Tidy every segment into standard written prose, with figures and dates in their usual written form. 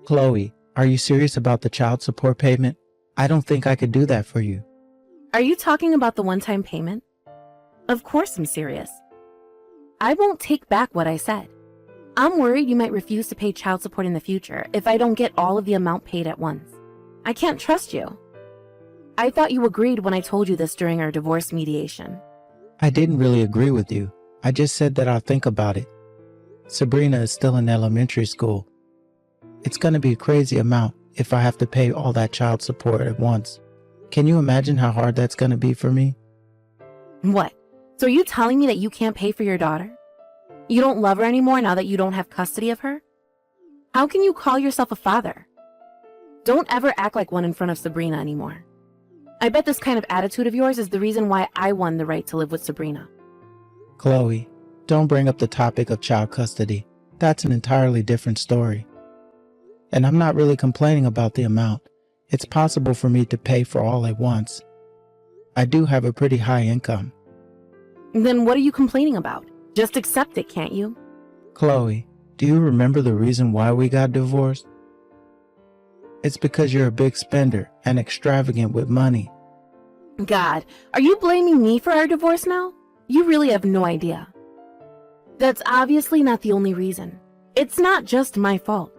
Chloe, are you serious about the child support payment? I don't think I could do that for you. Are you talking about the one-time payment? Of course I'm serious. I won't take back what I said. I'm worried you might refuse to pay child support in the future if I don't get all of the amount paid at once. I can't trust you. I thought you agreed when I told you this during our divorce mediation. I didn't really agree with you. I just said that I'll think about it. Sabrina is still in elementary school. It's going to be a crazy amount if I have to pay all that child support at once. Can you imagine how hard that's going to be for me? What? So are you telling me that you can't pay for your daughter? You don't love her anymore now that you don't have custody of her? How can you call yourself a father? Don't ever act like one in front of Sabrina anymore. I bet this kind of attitude of yours is the reason why I won the right to live with Sabrina. Chloe, don't bring up the topic of child custody. That's an entirely different story. And I'm not really complaining about the amount. It's possible for me to pay for all at once. I do have a pretty high income. Then what are you complaining about? Just accept it, can't you? Chloe, do you remember the reason why we got divorced? It's because you're a big spender and extravagant with money. God, are you blaming me for our divorce now? You really have no idea. That's obviously not the only reason. It's not just my fault.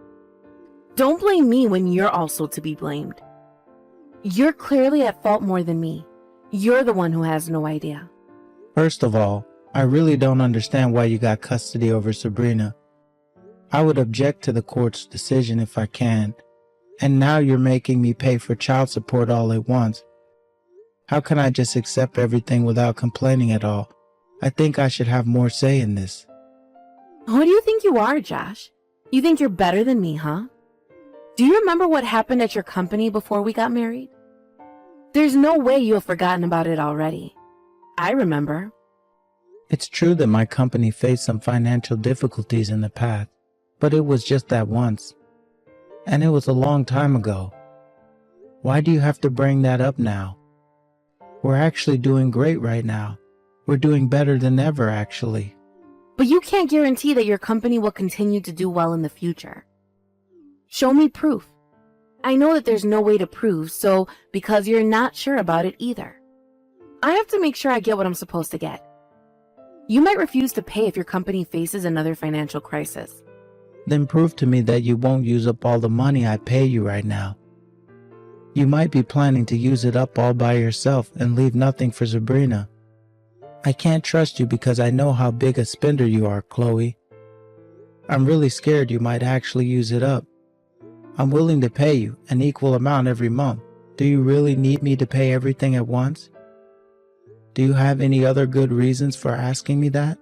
Don't blame me when you're also to be blamed. You're clearly at fault more than me. You're the one who has no idea. First of all, I really don't understand why you got custody over Sabrina. I would object to the court's decision if I can. And now you're making me pay for child support all at once. How can I just accept everything without complaining at all? I think I should have more say in this. Who do you think you are, Josh? You think you're better than me, huh? Do you remember what happened at your company before we got married? There's no way you have forgotten about it already. I remember. It's true that my company faced some financial difficulties in the past, but it was just that once. And it was a long time ago. Why do you have to bring that up now? We're actually doing great right now. We're doing better than ever, actually. But you can't guarantee that your company will continue to do well in the future. Show me proof. I know that there's no way to prove, so because you're not sure about it either. I have to make sure I get what I'm supposed to get. You might refuse to pay if your company faces another financial crisis. Then prove to me that you won't use up all the money I pay you right now. You might be planning to use it up all by yourself and leave nothing for Sabrina. I can't trust you because I know how big a spender you are, Chloe. I'm really scared you might actually use it up. I'm willing to pay you an equal amount every month. Do you really need me to pay everything at once? Do you have any other good reasons for asking me that?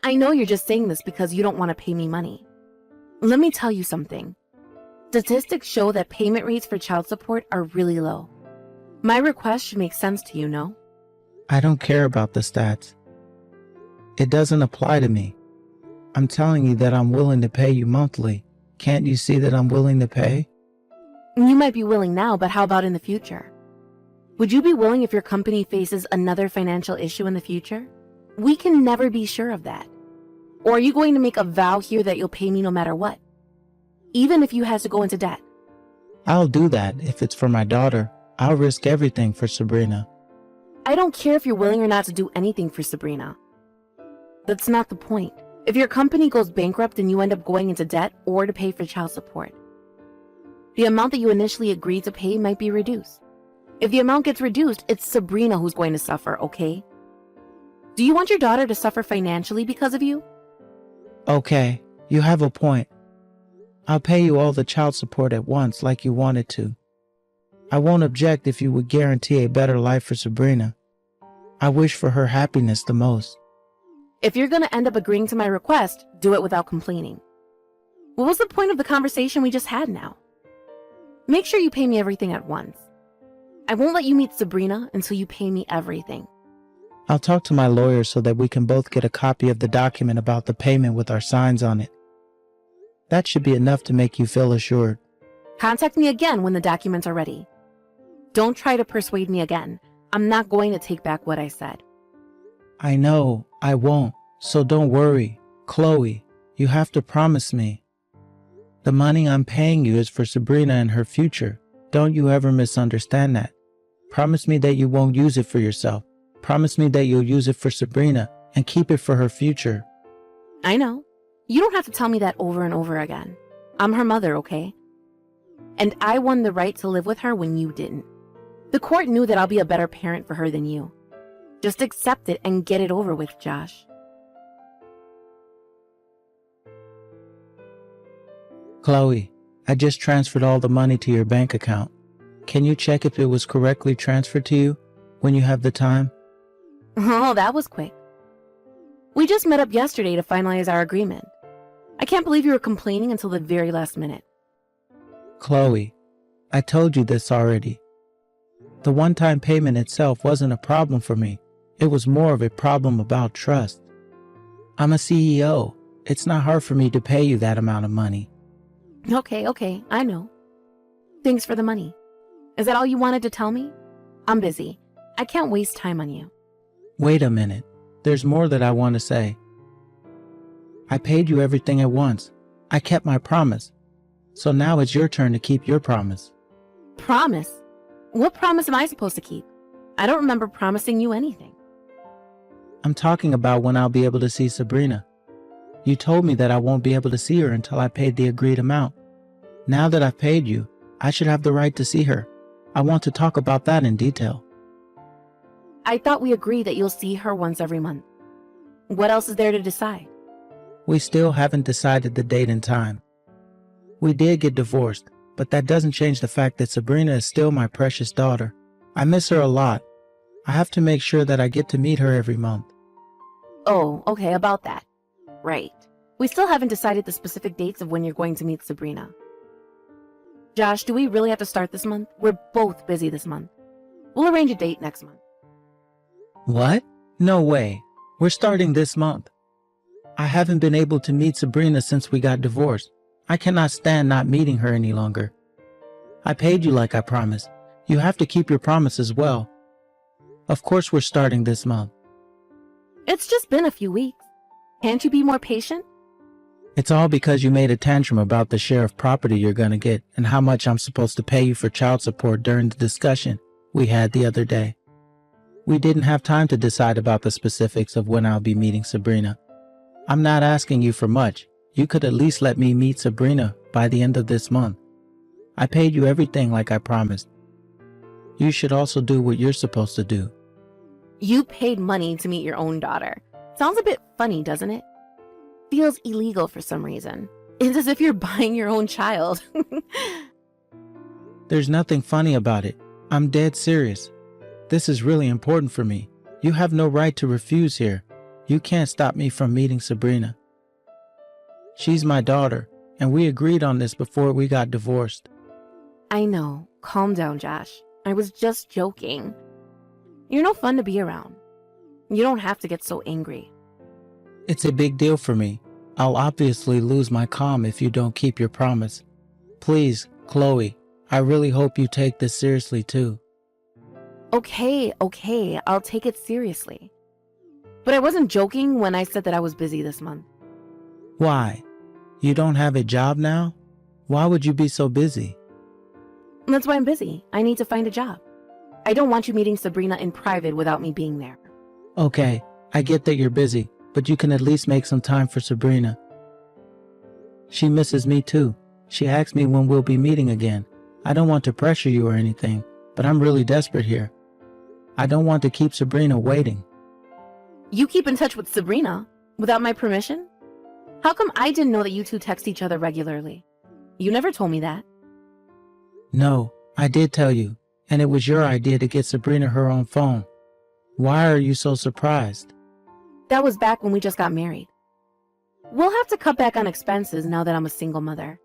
I know you're just saying this because you don't want to pay me money. Let me tell you something. Statistics show that payment rates for child support are really low. My request should make sense to you, no? I don't care about the stats. It doesn't apply to me. I'm telling you that I'm willing to pay you monthly. Can't you see that I'm willing to pay? You might be willing now, but how about in the future? Would you be willing if your company faces another financial issue in the future? We can never be sure of that. Or are you going to make a vow here that you'll pay me no matter what? Even if you have to go into debt? I'll do that if it's for my daughter. I'll risk everything for Sabrina. I don't care if you're willing or not to do anything for Sabrina. That's not the point. If your company goes bankrupt and you end up going into debt or to pay for child support, the amount that you initially agreed to pay might be reduced. If the amount gets reduced, it's Sabrina who's going to suffer, okay? Do you want your daughter to suffer financially because of you? Okay, you have a point. I'll pay you all the child support at once like you wanted to. I won't object if you would guarantee a better life for Sabrina. I wish for her happiness the most. If you're going to end up agreeing to my request, do it without complaining. What was the point of the conversation we just had now? Make sure you pay me everything at once. I won't let you meet Sabrina until you pay me everything. I'll talk to my lawyer so that we can both get a copy of the document about the payment with our signs on it. That should be enough to make you feel assured. Contact me again when the documents are ready. Don't try to persuade me again. I'm not going to take back what I said. I know, I won't, so don't worry. Chloe, you have to promise me. The money I'm paying you is for Sabrina and her future. Don't you ever misunderstand that. Promise me that you won't use it for yourself. Promise me that you'll use it for Sabrina and keep it for her future. I know. You don't have to tell me that over and over again. I'm her mother, okay? And I won the right to live with her when you didn't. The court knew that I'll be a better parent for her than you. Just accept it and get it over with, Josh. Chloe, I just transferred all the money to your bank account. Can you check if it was correctly transferred to you when you have the time? Oh, that was quick. We just met up yesterday to finalize our agreement. I can't believe you were complaining until the very last minute. Chloe, I told you this already. The one-time payment itself wasn't a problem for me. It was more of a problem about trust. I'm a CEO. It's not hard for me to pay you that amount of money. Okay, I know. Thanks for the money. Is that all you wanted to tell me? I'm busy. I can't waste time on you. Wait a minute. There's more that I want to say. I paid you everything at once. I kept my promise. So now it's your turn to keep your promise. Promise? What promise am I supposed to keep? I don't remember promising you anything. I'm talking about when I'll be able to see Sabrina. You told me that I won't be able to see her until I paid the agreed amount. Now that I've paid you, I should have the right to see her. I want to talk about that in detail. I thought we agreed that you'll see her once every month. What else is there to decide? We still haven't decided the date and time. We did get divorced, but that doesn't change the fact that Sabrina is still my precious daughter. I miss her a lot. I have to make sure that I get to meet her every month. Oh, okay, about that. Right. We still haven't decided the specific dates of when you're going to meet Sabrina. Josh, do we really have to start this month? We're both busy this month. We'll arrange a date next month. What? No way. We're starting this month. I haven't been able to meet Sabrina since we got divorced. I cannot stand not meeting her any longer. I paid you like I promised. You have to keep your promise as well. Of course we're starting this month. It's just been a few weeks. Can't you be more patient? It's all because you made a tantrum about the share of property you're gonna get and how much I'm supposed to pay you for child support during the discussion we had the other day. We didn't have time to decide about the specifics of when I'll be meeting Sabrina. I'm not asking you for much. You could at least let me meet Sabrina by the end of this month. I paid you everything like I promised. You should also do what you're supposed to do. You paid money to meet your own daughter. Sounds a bit funny, doesn't it? Feels illegal for some reason. It's as if you're buying your own child. There's nothing funny about it. I'm dead serious. This is really important for me. You have no right to refuse here. You can't stop me from meeting Sabrina. She's my daughter, and we agreed on this before we got divorced. I know. Calm down, Josh. I was just joking. You're no fun to be around. You don't have to get so angry. It's a big deal for me. I'll obviously lose my calm if you don't keep your promise. Please, Chloe, I really hope you take this seriously too. Okay, I'll take it seriously. But I wasn't joking when I said that I was busy this month. Why? You don't have a job now? Why would you be so busy? That's why I'm busy. I need to find a job. I don't want you meeting Sabrina in private without me being there. Okay, I get that you're busy, but you can at least make some time for Sabrina. She misses me too. She asked me when we'll be meeting again. I don't want to pressure you or anything, but I'm really desperate here. I don't want to keep Sabrina waiting. You keep in touch with Sabrina without my permission? How come I didn't know that you two text each other regularly? You never told me that. No, I did tell you, and it was your idea to get Sabrina her own phone. Why are you so surprised? That was back when we just got married. We'll have to cut back on expenses now that I'm a single mother.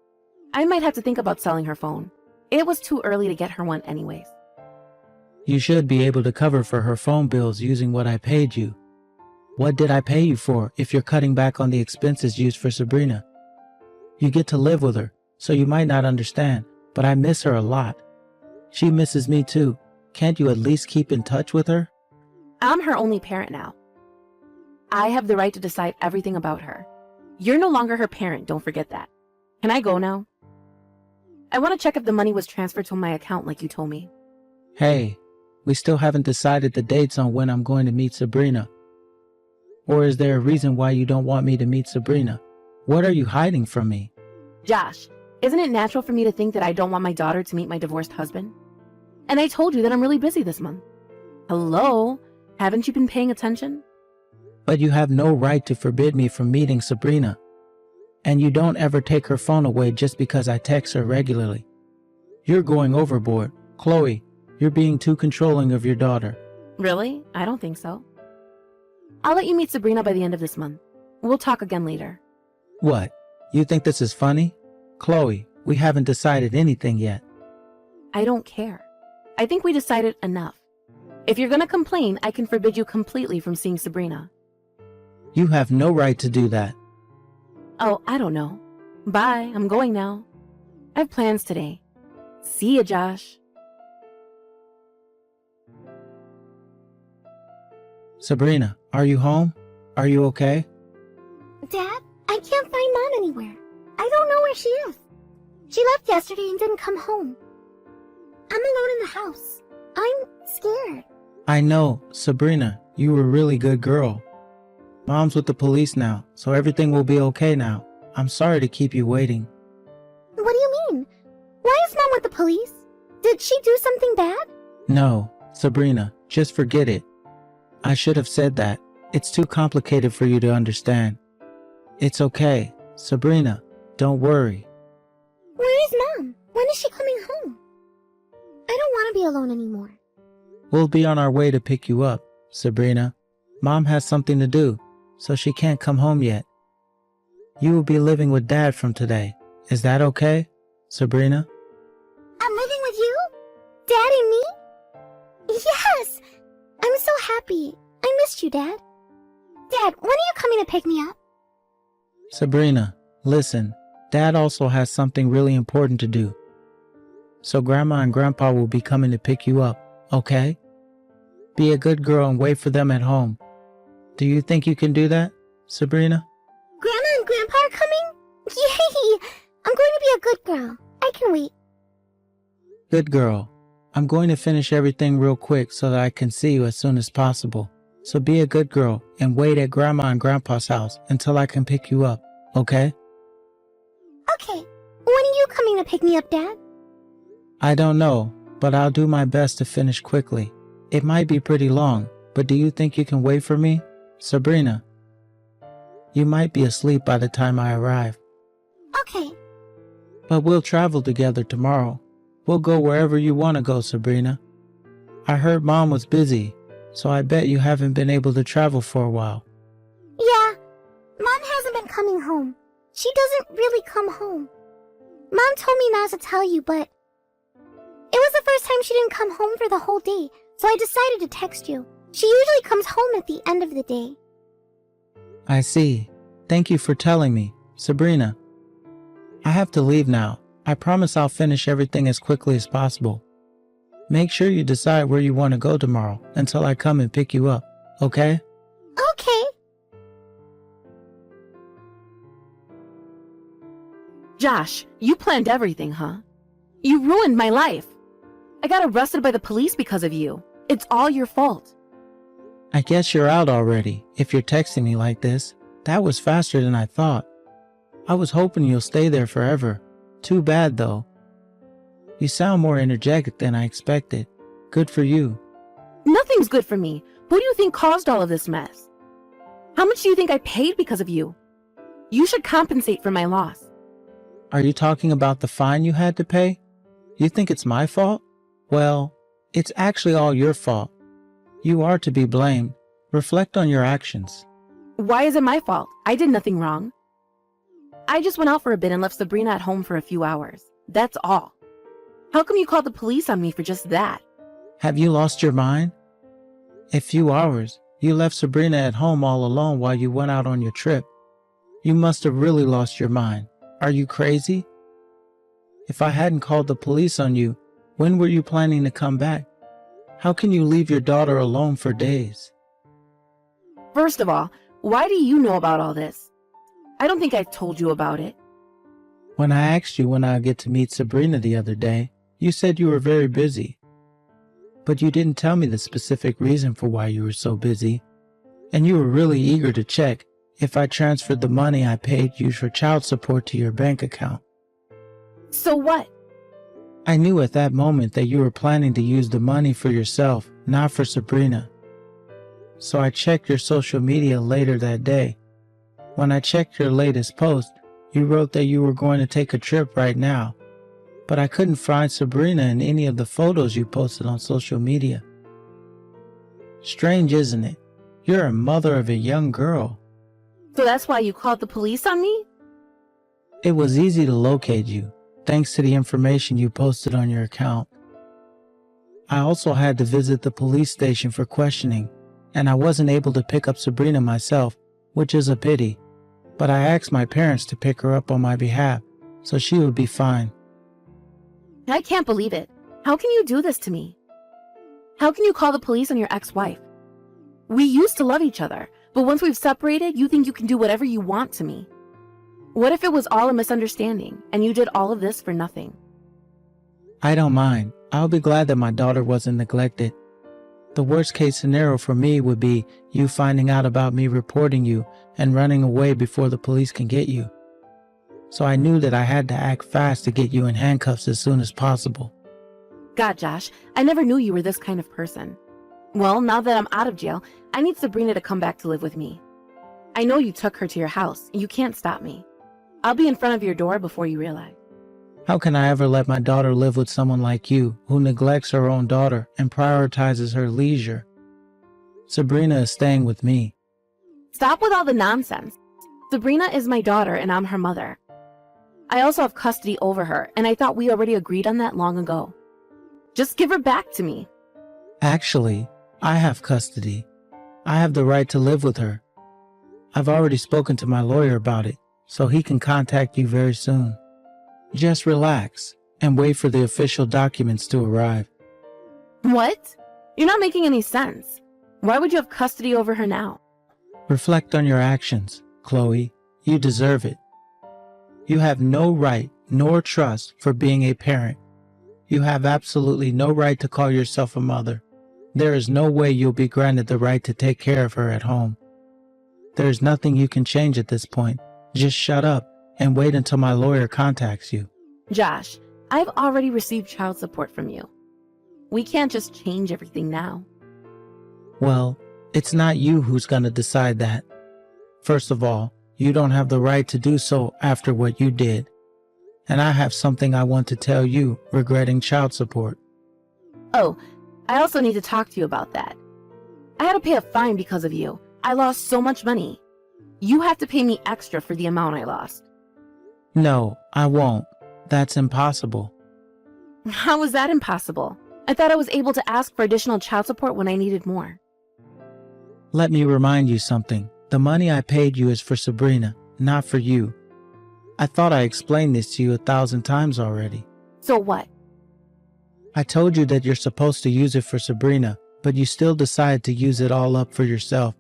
I might have to think about selling her phone. It was too early to get her one anyways. You should be able to cover for her phone bills using what I paid you. What did I pay you for if you're cutting back on the expenses used for Sabrina? You get to live with her, so you might not understand, but I miss her a lot. She misses me too. Can't you at least keep in touch with her? I'm her only parent now. I have the right to decide everything about her. You're no longer her parent, don't forget that. Can I go now? I want to check if the money was transferred to my account like you told me. Hey, we still haven't decided the dates on when I'm going to meet Sabrina. Or is there a reason why you don't want me to meet Sabrina? What are you hiding from me? Josh, isn't it natural for me to think that I don't want my daughter to meet my divorced husband? And I told you that I'm really busy this month. Hello? Haven't you been paying attention? But you have no right to forbid me from meeting Sabrina. And you don't ever take her phone away just because I text her regularly. You're going overboard. Chloe, you're being too controlling of your daughter. Really? I don't think so. I'll let you meet Sabrina by the end of this month. We'll talk again later. What? You think this is funny? Chloe, we haven't decided anything yet. I don't care. I think we decided enough. If you're gonna complain, I can forbid you completely from seeing Sabrina. You have no right to do that. Oh, I don't know. Bye, I'm going now. I have plans today. See ya, Josh. Sabrina, are you home? Are you okay? Dad, I can't find Mom anywhere. I don't know where she is. She left yesterday and didn't come home. I'm alone in the house. I'm scared. I know, Sabrina, you were a really good girl. Mom's with the police now, so everything will be okay now. I'm sorry to keep you waiting. What do you mean? Why is Mom with the police? Did she do something bad? No, Sabrina, just forget it. I should have said that. It's too complicated for you to understand. It's okay. Sabrina, don't worry. Where is Mom? When is she coming home? I don't want to be alone anymore. We'll be on our way to pick you up, Sabrina. Mom has something to do, so she can't come home yet. You will be living with Dad from today. Is that okay, Sabrina? I'm living with you? Dad and me? Yes! I'm so happy. I missed you, Dad. Dad, when are you coming to pick me up? Sabrina, listen, Dad also has something really important to do. So Grandma and Grandpa will be coming to pick you up, okay? Be a good girl and wait for them at home. Do you think you can do that, Sabrina? Grandma and Grandpa are coming? Yay! I'm going to be a good girl. I can wait. Good girl. I'm going to finish everything real quick so that I can see you as soon as possible. So be a good girl and wait at Grandma and Grandpa's house until I can pick you up, okay? Okay. When are you coming to pick me up, Dad? I don't know, but I'll do my best to finish quickly. It might be pretty long, but do you think you can wait for me, Sabrina? You might be asleep by the time I arrive. Okay. But we'll travel together tomorrow. We'll go wherever you want to go, Sabrina. I heard Mom was busy, so I bet you haven't been able to travel for a while. Yeah. Mom hasn't been coming home. She doesn't really come home. Mom told me not to tell you, but it was the first time she didn't come home for the whole day, so I decided to text you. She usually comes home at the end of the day. I see. Thank you for telling me, Sabrina. I have to leave now. I promise I'll finish everything as quickly as possible. Make sure you decide where you want to go tomorrow until I come and pick you up, okay? Okay. Josh, you planned everything, huh? You ruined my life. I got arrested by the police because of you. It's all your fault. I guess you're out already, if you're texting me like this. That was faster than I thought. I was hoping you'll stay there forever. Too bad, though. You sound more energetic than I expected. Good for you. Nothing's good for me. Who do you think caused all of this mess? How much do you think I paid because of you? You should compensate for my loss. Are you talking about the fine you had to pay? You think it's my fault? Well, it's actually all your fault. You are to be blamed. Reflect on your actions. Why is it my fault? I did nothing wrong. I just went out for a bit and left Sabrina at home for a few hours. That's all. How come you called the police on me for just that? Have you lost your mind? A few hours. You left Sabrina at home all alone while you went out on your trip. You must have really lost your mind. Are you crazy? If I hadn't called the police on you, when were you planning to come back? How can you leave your daughter alone for days? First of all, why do you know about all this? I don't think I've told you about it. When I asked you when I'd get to meet Sabrina the other day, you said you were very busy. But you didn't tell me the specific reason for why you were so busy, and you were really eager to check if I transferred the money I paid you for child support to your bank account. So what? I knew at that moment that you were planning to use the money for yourself, not for Sabrina. So I checked your social media later that day. When I checked your latest post, you wrote that you were going to take a trip right now, but I couldn't find Sabrina in any of the photos you posted on social media. Strange, isn't it? You're a mother of a young girl. So that's why you called the police on me? It was easy to locate you, thanks to the information you posted on your account. I also had to visit the police station for questioning, and I wasn't able to pick up Sabrina myself, which is a pity, but I asked my parents to pick her up on my behalf, so she would be fine. I can't believe it. How can you do this to me? How can you call the police on your ex-wife? We used to love each other, but once we've separated, you think you can do whatever you want to me. What if it was all a misunderstanding, and you did all of this for nothing? I don't mind. I'll be glad that my daughter wasn't neglected. The worst case scenario for me would be you finding out about me reporting you and running away before the police can get you. So I knew that I had to act fast to get you in handcuffs as soon as possible. God, Josh, I never knew you were this kind of person. Well, now that I'm out of jail, I need Sabrina to come back to live with me. I know you took her to your house, and you can't stop me. I'll be in front of your door before you realize. How can I ever let my daughter live with someone like you who neglects her own daughter and prioritizes her leisure? Sabrina is staying with me. Stop with all the nonsense. Sabrina is my daughter, and I'm her mother. I also have custody over her, and I thought we already agreed on that long ago. Just give her back to me. Actually, I have custody. I have the right to live with her. I've already spoken to my lawyer about it, so he can contact you very soon. Just relax and wait for the official documents to arrive. What? You're not making any sense. Why would you have custody over her now? Reflect on your actions, Chloe. You deserve it. You have no right nor trust for being a parent. You have absolutely no right to call yourself a mother. There is no way you'll be granted the right to take care of her at home. There is nothing you can change at this point. Just shut up and wait until my lawyer contacts you. Josh, I've already received child support from you. We can't just change everything now. Well, it's not you who's going to decide that. First of all, you don't have the right to do so after what you did. And I have something I want to tell you regarding child support. Oh, I also need to talk to you about that. I had to pay a fine because of you. I lost so much money. You have to pay me extra for the amount I lost. No, I won't. That's impossible. How is that impossible? I thought I was able to ask for additional child support when I needed more. Let me remind you something. The money I paid you is for Sabrina, not for you. I thought I explained this to you 1,000 times already. So what? I told you that you're supposed to use it for Sabrina, but you still decided to use it all up for yourself.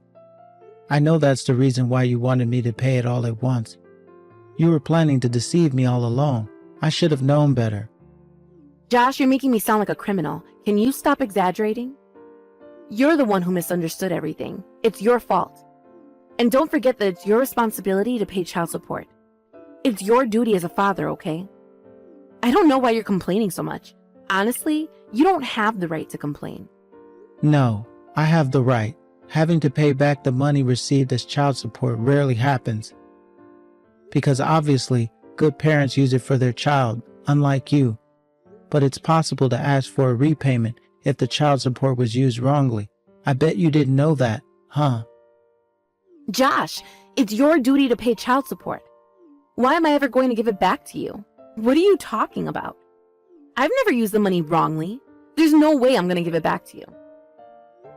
I know that's the reason why you wanted me to pay it all at once. You were planning to deceive me all along. I should have known better. Josh, you're making me sound like a criminal. Can you stop exaggerating? You're the one who misunderstood everything. It's your fault. And don't forget that it's your responsibility to pay child support. It's your duty as a father, okay? I don't know why you're complaining so much. Honestly, you don't have the right to complain. No, I have the right. Having to pay back the money received as child support rarely happens. Because obviously, good parents use it for their child, unlike you. But it's possible to ask for a repayment if the child support was used wrongly. I bet you didn't know that, huh? Josh, it's your duty to pay child support. Why am I ever going to give it back to you? What are you talking about? I've never used the money wrongly. There's no way I'm going to give it back to you.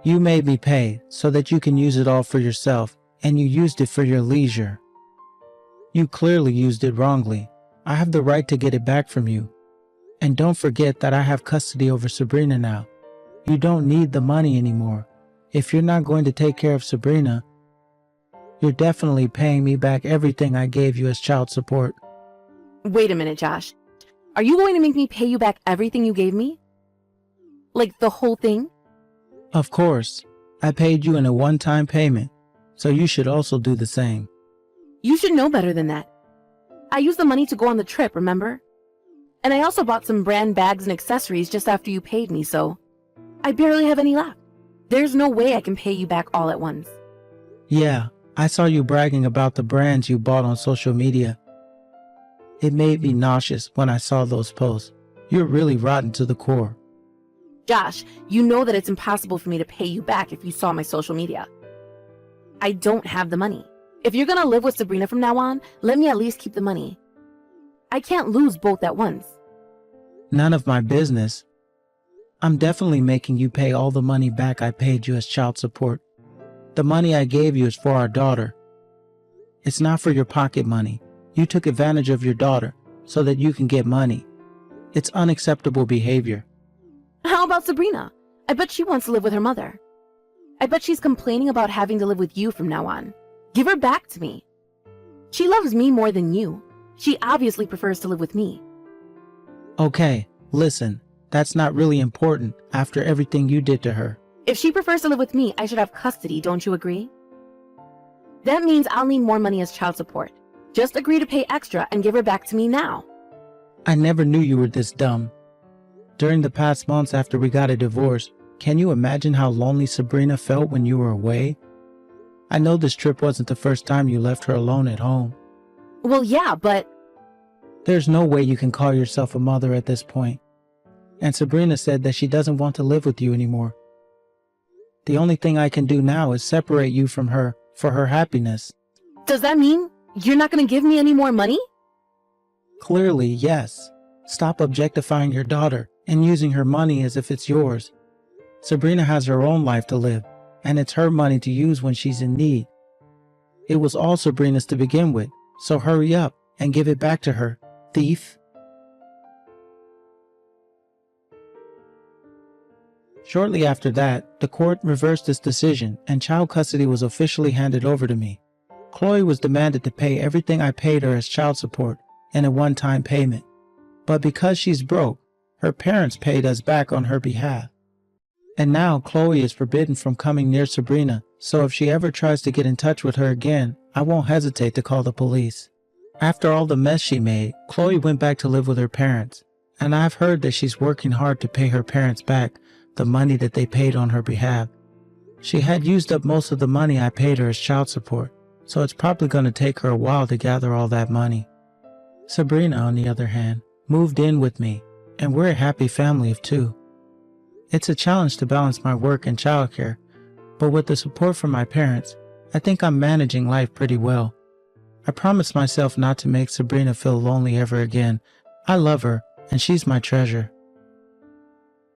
You made me pay so that you can use it all for yourself, and you used it for your leisure. You clearly used it wrongly. I have the right to get it back from you. And don't forget that I have custody over Sabrina now. You don't need the money anymore. If you're not going to take care of Sabrina, you're definitely paying me back everything I gave you as child support. Wait a minute, Josh. Are you going to make me pay you back everything you gave me? Like the whole thing? Of course. I paid you in a one-time payment, so you should also do the same. You should know better than that. I used the money to go on the trip, remember? And I also bought some brand bags and accessories just after you paid me, so I barely have any left. There's no way I can pay you back all at once. Yeah, I saw you bragging about the brands you bought on social media. It made me nauseous when I saw those posts. You're really rotten to the core. Josh, you know that it's impossible for me to pay you back if you saw my social media. I don't have the money. If you're gonna live with Sabrina from now on, let me at least keep the money. I can't lose both at once. None of my business. I'm definitely making you pay all the money back I paid you as child support. The money I gave you is for our daughter. It's not for your pocket money. You took advantage of your daughter so that you can get money. It's unacceptable behavior. How about Sabrina? I bet she wants to live with her mother. I bet she's complaining about having to live with you from now on. Give her back to me. She loves me more than you. She obviously prefers to live with me. Okay, listen, that's not really important after everything you did to her. If she prefers to live with me, I should have custody, don't you agree? That means I'll need more money as child support. Just agree to pay extra and give her back to me now. I never knew you were this dumb. During the past months after we got a divorce, can you imagine how lonely Sabrina felt when you were away? I know this trip wasn't the first time you left her alone at home. Well, yeah, but There's no way you can call yourself a mother at this point. And Sabrina said that she doesn't want to live with you anymore. The only thing I can do now is separate you from her for her happiness. does that mean you're not going to give me any more money? Clearly, yes. Stop objectifying your daughter and using her money as if it's yours. Sabrina has her own life to live, and it's her money to use when she's in need. It was all Sabrina's to begin with, so hurry up and give it back to her, thief. Shortly after that, the court reversed its decision and child custody was officially handed over to me. Chloe was demanded to pay everything I paid her as child support in a one-time payment. But because she's broke, her parents paid us back on her behalf. And now Chloe is forbidden from coming near Sabrina, so if she ever tries to get in touch with her again, I won't hesitate to call the police. After all the mess she made, Chloe went back to live with her parents, and I've heard that she's working hard to pay her parents back the money that they paid on her behalf. She had used up most of the money I paid her as child support, so it's probably going to take her a while to gather all that money. Sabrina, on the other hand, moved in with me, and we're a happy family of two. It's a challenge to balance my work and childcare, but with the support from my parents, I think I'm managing life pretty well. I promised myself not to make Sabrina feel lonely ever again. I love her, and she's my treasure.